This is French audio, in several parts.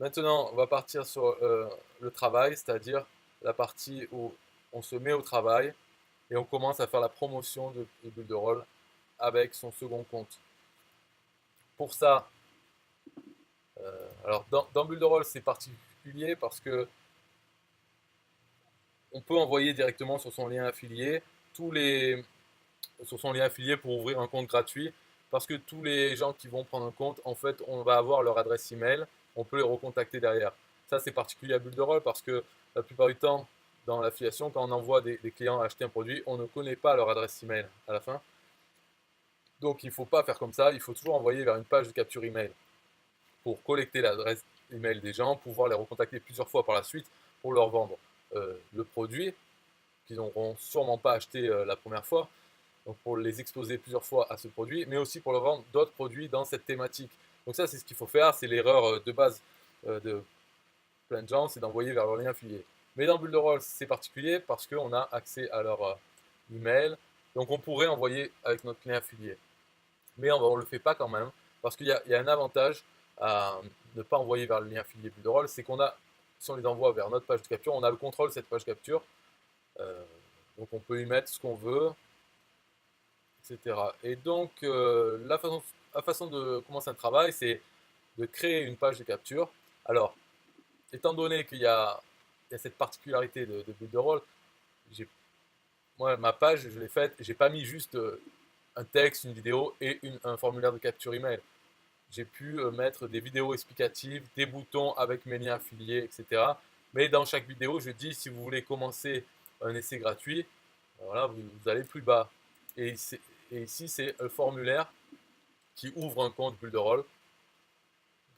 Maintenant, on va partir sur le travail, c'est-à-dire la partie où on se met au travail et on commence à faire la promotion de Builderall avec son second compte. Pour ça, alors dans Builderall, c'est particulier parce que on peut envoyer directement sur son lien affilié tous les sur son lien affilié pour ouvrir un compte gratuit parce que tous les gens qui vont prendre un compte, en fait, on va avoir leur adresse email, on peut les recontacter derrière. Ça, c'est particulier à Builderall parce que la plupart du temps, dans l'affiliation, quand on envoie des clients acheter un produit, on ne connaît pas leur adresse email à la fin. Donc, il ne faut pas faire comme ça, il faut toujours envoyer vers une page de capture email pour collecter l'adresse email des gens, pouvoir les recontacter plusieurs fois par la suite pour leur vendre le produit qu'ils n'auront sûrement pas acheté la première fois, donc pour les exposer plusieurs fois à ce produit, mais aussi pour leur vendre d'autres produits dans cette thématique. Donc ça, c'est ce qu'il faut faire, c'est l'erreur de base de plein de gens, c'est d'envoyer vers leur lien affilié. Mais dans Builderall, c'est particulier parce qu'on a accès à leur email, donc on pourrait envoyer avec notre lien affilié. Mais on ne le fait pas quand même, parce qu'il y a un avantage à ne pas envoyer vers le lien affilié Builderall, c'est qu'on a, si on les envoie vers notre page de capture, on a le contrôle de cette page capture, euh, donc on peut y mettre ce qu'on veut, etc. Et donc, la façon de commencer un travail, c'est de créer une page de capture. Alors, étant donné il y a cette particularité de Builderall, moi, ma page, je l'ai faite, j'ai pas mis juste un texte, une vidéo et un formulaire de capture email. J'ai pu mettre des vidéos explicatives, des boutons avec mes liens affiliés, etc. Mais dans chaque vidéo, je dis si vous voulez commencer un essai gratuit, voilà, vous allez plus bas. Et, et ici, c'est un formulaire qui ouvre un compte Builderall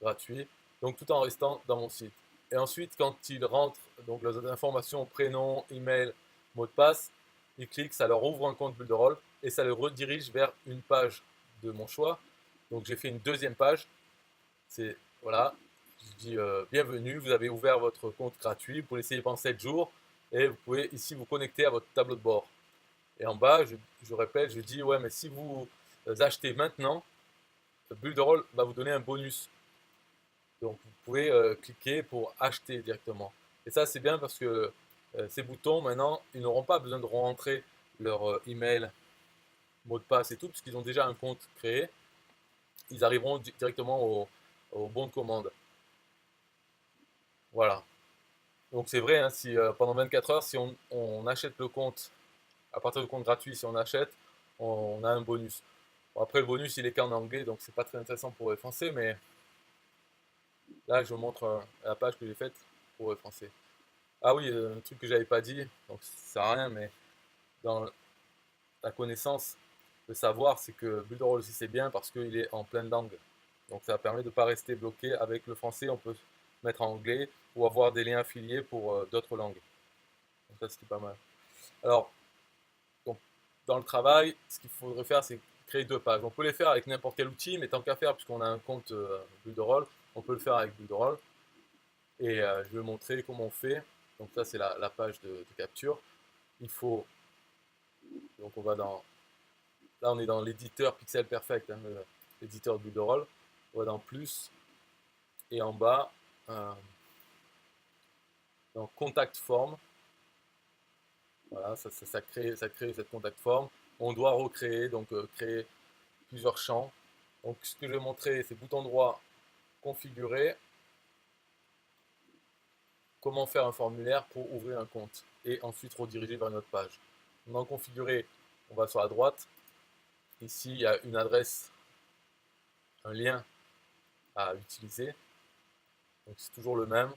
gratuit, donc tout en restant dans mon site. Et ensuite, quand il rentre donc les informations, prénom, email, mot de passe, il clique, ça leur ouvre un compte Builderall et ça le redirige vers une page de mon choix. Donc j'ai fait une deuxième page. C'est voilà, je dis bienvenue, vous avez ouvert votre compte gratuit, vous pouvez l'essayer pendant 7 jours et vous pouvez ici vous connecter à votre tableau de bord. Et en bas, je répète, je dis ouais, mais si vous achetez maintenant, Builderall va vous donner un bonus. Donc vous pouvez cliquer pour acheter directement. Et ça c'est bien parce que ces boutons maintenant, ils n'auront pas besoin de rentrer leur email, mot de passe et tout, puisqu'ils ont déjà un compte créé. Ils arriveront directement au bon de commande. Voilà. Donc c'est vrai, hein, si pendant 24 heures, si on achète le compte, à partir du compte gratuit, si on achète, on a un bonus. Bon, après le bonus il est qu'en anglais, donc c'est pas très intéressant pour les Français, mais là je vous montre la page que j'ai faite pour les Français. Ah oui, un truc que j'avais pas dit, donc ça sert à rien, mais dans la connaissance, de savoir, c'est que Builderall aussi c'est bien parce qu'il est en pleine langue. Donc ça permet de ne pas rester bloqué avec le français, on peut mettre en anglais ou avoir des liens affiliés pour d'autres langues. Donc ça c'est pas mal. Alors, donc, dans le travail, ce qu'il faudrait faire, c'est créer deux pages. On peut les faire avec n'importe quel outil, mais tant qu'à faire, puisqu'on a un compte Builderall, on peut le faire avec Builderall. Et je vais montrer comment on fait. Donc ça c'est la page de capture. Il faut, donc on va dans, là on est dans l'éditeur Pixel Perfect, hein, l'éditeur de Builderall. On va dans plus et en bas dans Contact Form. Voilà, ça crée cette contact form. On doit recréer, donc créer plusieurs champs. Donc ce que je vais montrer, c'est bouton droit, configurer, comment faire un formulaire pour ouvrir un compte et ensuite rediriger vers une autre page. Dans configurer, on va sur la droite. Ici, il y a une adresse, un lien à utiliser. Donc c'est toujours le même.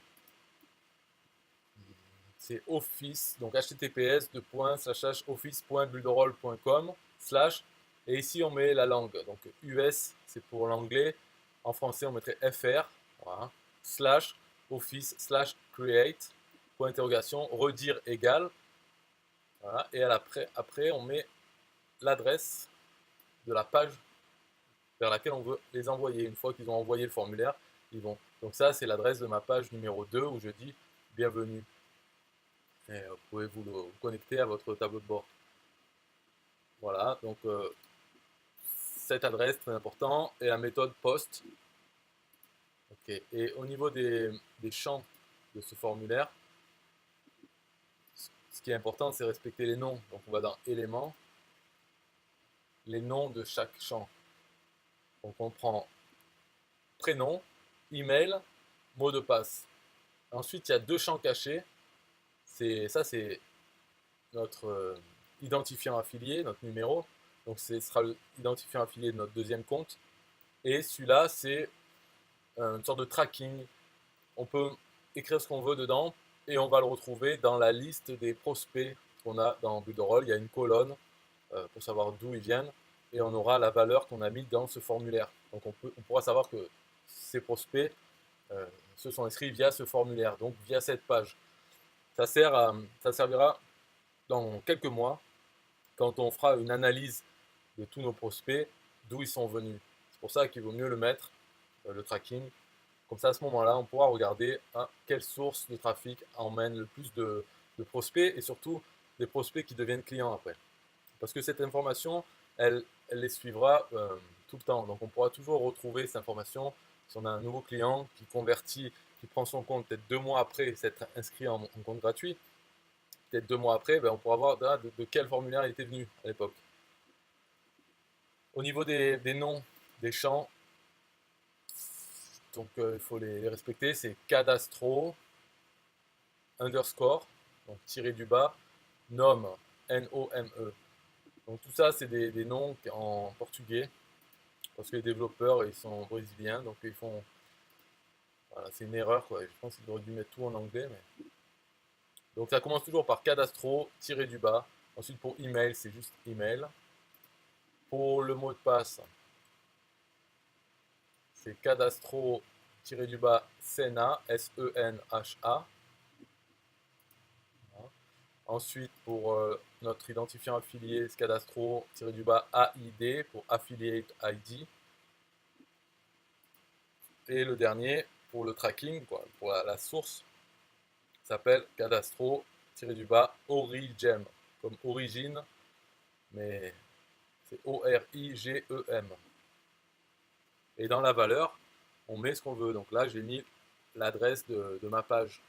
C'est office, donc https://office.builderall.com/ et ici on met la langue. Donc US c'est pour l'anglais. En français on mettrait FR. Voilà. Slash office slash create point d'interrogation redire égal. Voilà. Et après on met l'adresse de la page vers laquelle on veut les envoyer. Une fois qu'ils ont envoyé le formulaire, ils vont. Donc ça c'est l'adresse de ma page numéro 2 où je dis bienvenue. Et vous pouvez vous connecter à votre tableau de bord. Voilà, donc cette adresse très important et la méthode post. Ok. Et au niveau des champs de ce formulaire, ce qui est important, c'est respecter les noms. Donc on va dans éléments, les noms de chaque champ. Donc on prend prénom, email, mot de passe. Ensuite, il y a deux champs cachés. C'est notre identifiant affilié, notre numéro. Donc ce sera l'identifiant affilié de notre deuxième compte. Et celui-là, c'est une sorte de tracking. On peut écrire ce qu'on veut dedans et on va le retrouver dans la liste des prospects qu'on a dans Builderall. Il y a une colonne pour savoir d'où ils viennent et on aura la valeur qu'on a mise dans ce formulaire. Donc on pourra savoir que ces prospects se sont inscrits via ce formulaire, donc via cette page. Ça servira dans quelques mois quand on fera une analyse de tous nos prospects, d'où ils sont venus. C'est pour ça qu'il vaut mieux le mettre, le tracking. Comme ça, à ce moment-là, on pourra regarder quelle source de trafic emmène le plus de prospects et surtout des prospects qui deviennent clients après. Parce que cette information, elle les suivra tout le temps. Donc on pourra toujours retrouver cette information. Si on a un nouveau client qui convertit, qui prend son compte peut-être 2 mois après s'être inscrit en compte gratuit, peut-être 2 mois après, ben, on pourra voir de quel formulaire il était venu à l'époque. Au niveau des noms des champs, donc il faut les respecter, c'est cadastro underscore, donc tiré du bas, nome, N-O-M-E. Donc tout ça, c'est des noms en portugais, parce que les développeurs, ils sont brésiliens, donc ils font... Voilà, c'est une erreur, quoi. Je pense qu'ils auraient dû mettre tout en anglais. Mais... Donc ça commence toujours par cadastro, tiré du bas. Ensuite pour email, c'est juste email. Pour le mot de passe, c'est cadastro, tiré du bas, Senha, S-E-N-H-A. Voilà. Ensuite, pour notre identifiant affilié, c'est cadastro, tiré du bas, AID, pour Affiliate ID. Et le dernier, pour le tracking, quoi, pour la source, s'appelle cadastro, tiré du bas, Origem, comme origine, mais c'est O-R-I-G-E-M. Et dans la valeur, on met ce qu'on veut. Donc là, j'ai mis l'adresse de ma page.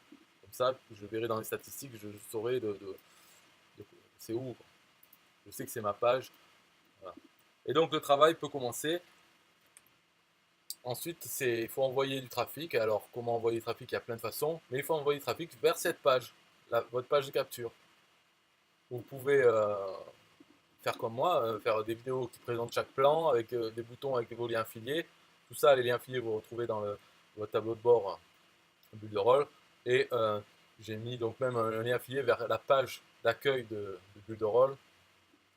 Comme ça, je verrai dans les statistiques, je saurai de c'est où. Je sais que c'est ma page. Voilà. Et donc le travail peut commencer. Ensuite, il faut envoyer du trafic. Alors, comment envoyer du trafic? Il y a plein de façons. Mais il faut envoyer du trafic vers cette page, votre page de capture. Vous pouvez faire comme moi, faire des vidéos qui présentent chaque plan avec des boutons avec vos liens affiliés. Tout ça, les liens affiliés, vous retrouvez dans votre tableau de bord Builderall. Et j'ai mis donc même un lien affilié vers la page d'accueil de Builderall.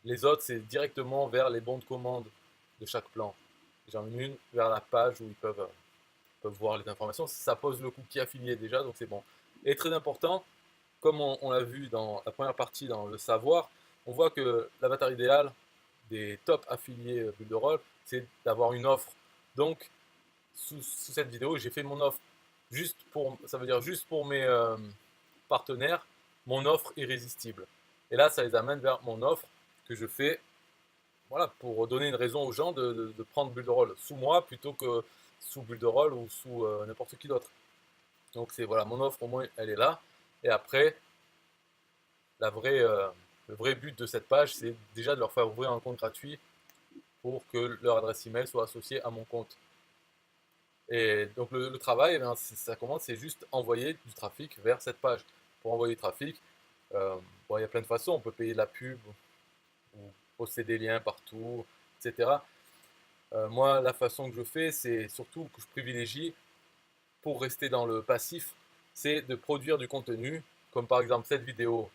Les autres, c'est directement vers les bons de commande de chaque plan. J'en ai une vers la page où ils peuvent voir les informations. Ça pose le cookie affilié déjà, donc c'est bon. Et très important, comme on l'a vu dans la première partie, dans le savoir, on voit que l'avatar idéal des top affiliés Builderall, c'est d'avoir une offre. Donc, sous cette vidéo, j'ai fait mon offre juste pour, ça veut dire juste pour mes partenaires, mon offre irrésistible. Et là, ça les amène vers mon offre que je fais, voilà, pour donner une raison aux gens de prendre Builderall sous moi plutôt que sous Builderall ou sous n'importe qui d'autre. Donc c'est voilà, mon offre au moins elle est là. Et après, le vrai but de cette page, c'est déjà de leur faire ouvrir un compte gratuit pour que leur adresse email soit associée à mon compte. Et donc le travail, eh bien, ça commence, c'est juste envoyer du trafic vers cette page. Pour envoyer du trafic, bon, il y a plein de façons. On peut payer de la pub ou poster des liens partout, etc. Moi, la façon que je fais, c'est surtout que je privilégie pour rester dans le passif, c'est de produire du contenu, comme par exemple cette vidéo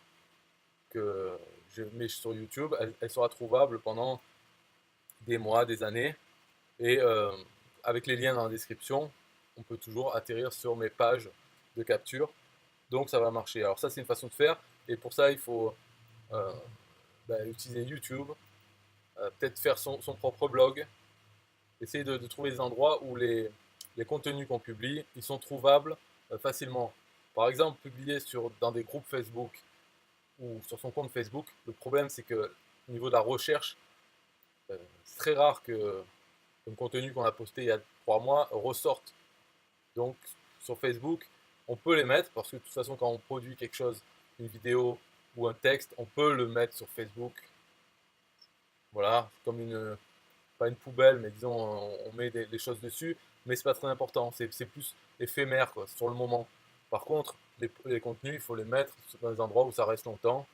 que je mets sur YouTube, elle sera trouvable pendant des mois, des années, et avec les liens dans la description, on peut toujours atterrir sur mes pages de capture, donc ça va marcher. Alors ça c'est une façon de faire, et pour ça il faut euh, utiliser YouTube, peut-être faire son propre blog, essayer de trouver des endroits où les contenus qu'on publie, ils sont trouvables facilement. Par exemple, publier dans des groupes Facebook ou sur son compte Facebook, le problème c'est que au niveau de la recherche, c'est très rare que un contenu qu'on a posté il y a 3 mois ressorte. Donc sur Facebook, on peut les mettre parce que de toute façon, quand on produit quelque chose, une vidéo ou un texte, on peut le mettre sur Facebook. Voilà, comme une, pas une poubelle, mais disons, on met des choses dessus, mais c'est pas très important, c'est plus éphémère quoi, sur le moment. Par contre, les contenus, il faut les mettre dans des endroits où ça reste longtemps,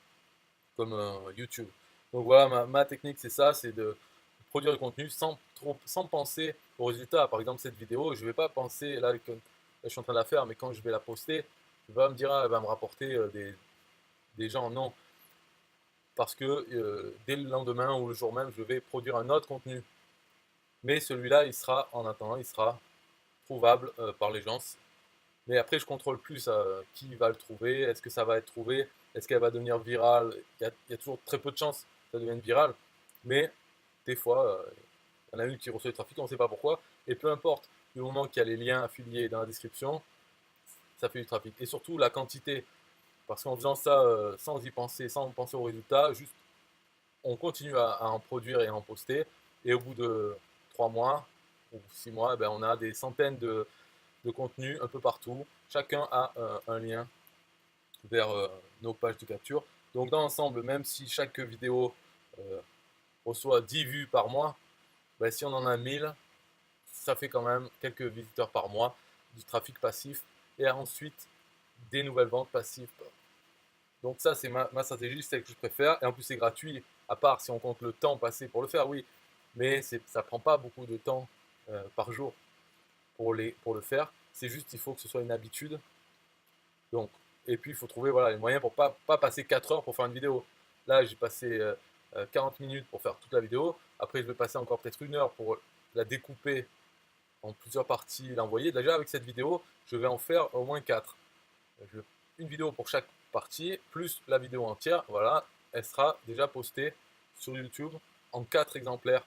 comme YouTube. Donc voilà, ma technique c'est ça, c'est de produire du contenu sans penser au résultat. Par exemple, cette vidéo, je ne vais pas penser, là, je suis en train de la faire, mais quand je vais la poster, je vais pas me dire, ah, elle va me rapporter des gens. Non, parce que dès le lendemain ou le jour même, je vais produire un autre contenu. Mais celui-là, il sera, en attendant, il sera trouvable par les gens. Mais après, je contrôle plus qui va le trouver, est-ce que ça va être trouvé, est-ce qu'elle va devenir virale. Il y a toujours très peu de chances que ça devienne viral, mais des fois, il y en a une qui reçoit du trafic, on ne sait pas pourquoi, et peu importe, du moment qu'il y a les liens affiliés dans la description, ça fait du trafic. Et surtout la quantité, parce qu'en faisant ça sans y penser, sans penser aux résultats, juste on continue à en produire et à en poster, et au bout de 3 mois ou 6 mois, eh ben, on a des centaines de contenus un peu partout. Chacun a un lien vers nos pages de capture. Donc dans l'ensemble, même si chaque vidéo euh, reçoit 10 vues par mois, ben, si on en a 1000, ça fait quand même quelques visiteurs par mois, du trafic passif, et ensuite des nouvelles ventes passives. Donc ça, c'est ma stratégie, c'est celle que je préfère, et en plus c'est gratuit, à part si on compte le temps passé pour le faire, oui, mais ça prend pas beaucoup de temps par jour pour le faire, c'est juste il faut que ce soit une habitude. Donc, et puis il faut trouver voilà, les moyens pour pas passer 4 heures pour faire une vidéo. Là, j'ai passé 40 minutes pour faire toute la vidéo, après je vais passer encore peut-être 1 heure pour la découper en plusieurs parties, l'envoyer. Déjà avec cette vidéo, je vais en faire au moins 4. Une vidéo pour chaque partie, plus la vidéo entière, voilà, elle sera déjà postée sur YouTube en 4 exemplaires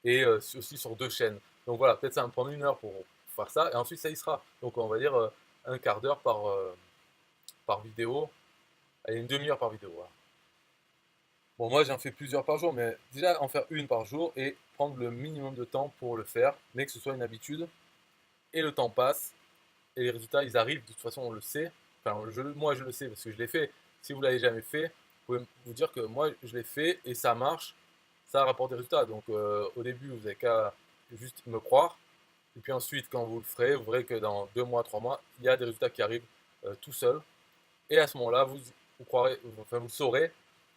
et aussi sur 2 chaînes. Donc voilà, peut-être ça va me prendre 1 heure pour faire ça, et ensuite ça y sera. Donc on va dire un quart d'heure par vidéo, et une demi-heure par vidéo. Voilà. Bon, moi j'en fais plusieurs par jour, mais déjà en faire une par jour et prendre le minimum de temps pour le faire, mais que ce soit une habitude, et le temps passe, et les résultats ils arrivent, de toute façon on le sait, enfin moi je le sais parce que je l'ai fait, si vous ne l'avez jamais fait, vous pouvez vous dire que moi je l'ai fait et ça marche, ça rapporte des résultats, donc au début vous n'avez qu'à juste me croire, et puis ensuite quand vous le ferez, vous verrez que dans 2 mois, 3 mois, il y a des résultats qui arrivent tout seul, et à ce moment-là vous croirez, enfin vous le saurez,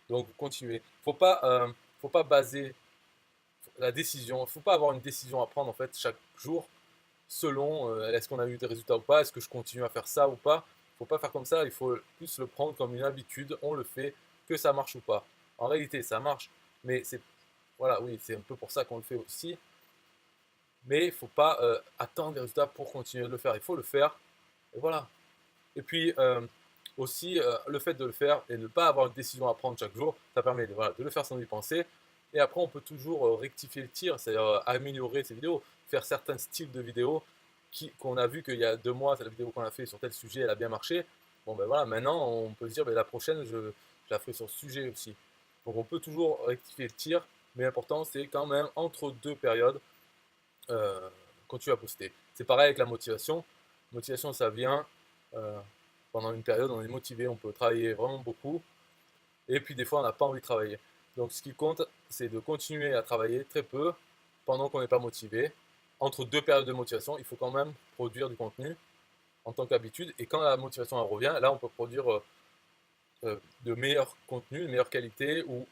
donc vous continuez. Faut pas baser la décision, faut pas avoir une décision à prendre en fait chaque jour selon est-ce qu'on a eu des résultats ou pas, est-ce que je continue à faire ça ou pas. Il ne faut pas faire comme ça, il faut plus le prendre comme une habitude, on le fait, que ça marche ou pas. En réalité, ça marche, mais c'est voilà, oui, c'est un peu pour ça qu'on le fait aussi. Mais il ne faut pas attendre des résultats pour continuer de le faire. Il faut le faire, et voilà. Et puis aussi, le fait de le faire et de ne pas avoir une décision à prendre chaque jour, ça permet voilà, de le faire sans y penser. Et après, on peut toujours rectifier le tir, c'est-à-dire améliorer ses vidéos, faire certains styles de vidéos qu'on a vu qu'il y a 2 mois, c'est la vidéo qu'on a fait sur tel sujet, elle a bien marché. Bon ben voilà, maintenant on peut se dire ben, la prochaine, je la ferai sur ce sujet aussi. Donc on peut toujours rectifier le tir, mais l'important c'est quand même entre deux périodes euh, quand tu vas poster. C'est pareil avec la motivation. Motivation, ça vient euh, pendant une période, on est motivé, on peut travailler vraiment beaucoup, et puis des fois on n'a pas envie de travailler. Donc ce qui compte, c'est de continuer à travailler très peu pendant qu'on n'est pas motivé. Entre deux périodes de motivation, il faut quand même produire du contenu en tant qu'habitude, et quand la motivation elle revient, là on peut produire de meilleurs contenus, de meilleure qualité, ou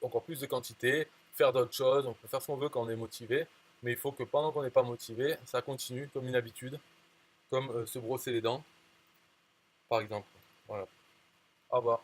encore plus de quantité, faire d'autres choses, on peut faire ce qu'on veut quand on est motivé, mais il faut que pendant qu'on n'est pas motivé, ça continue comme une habitude, comme se brosser les dents, par exemple. Voilà. Au revoir.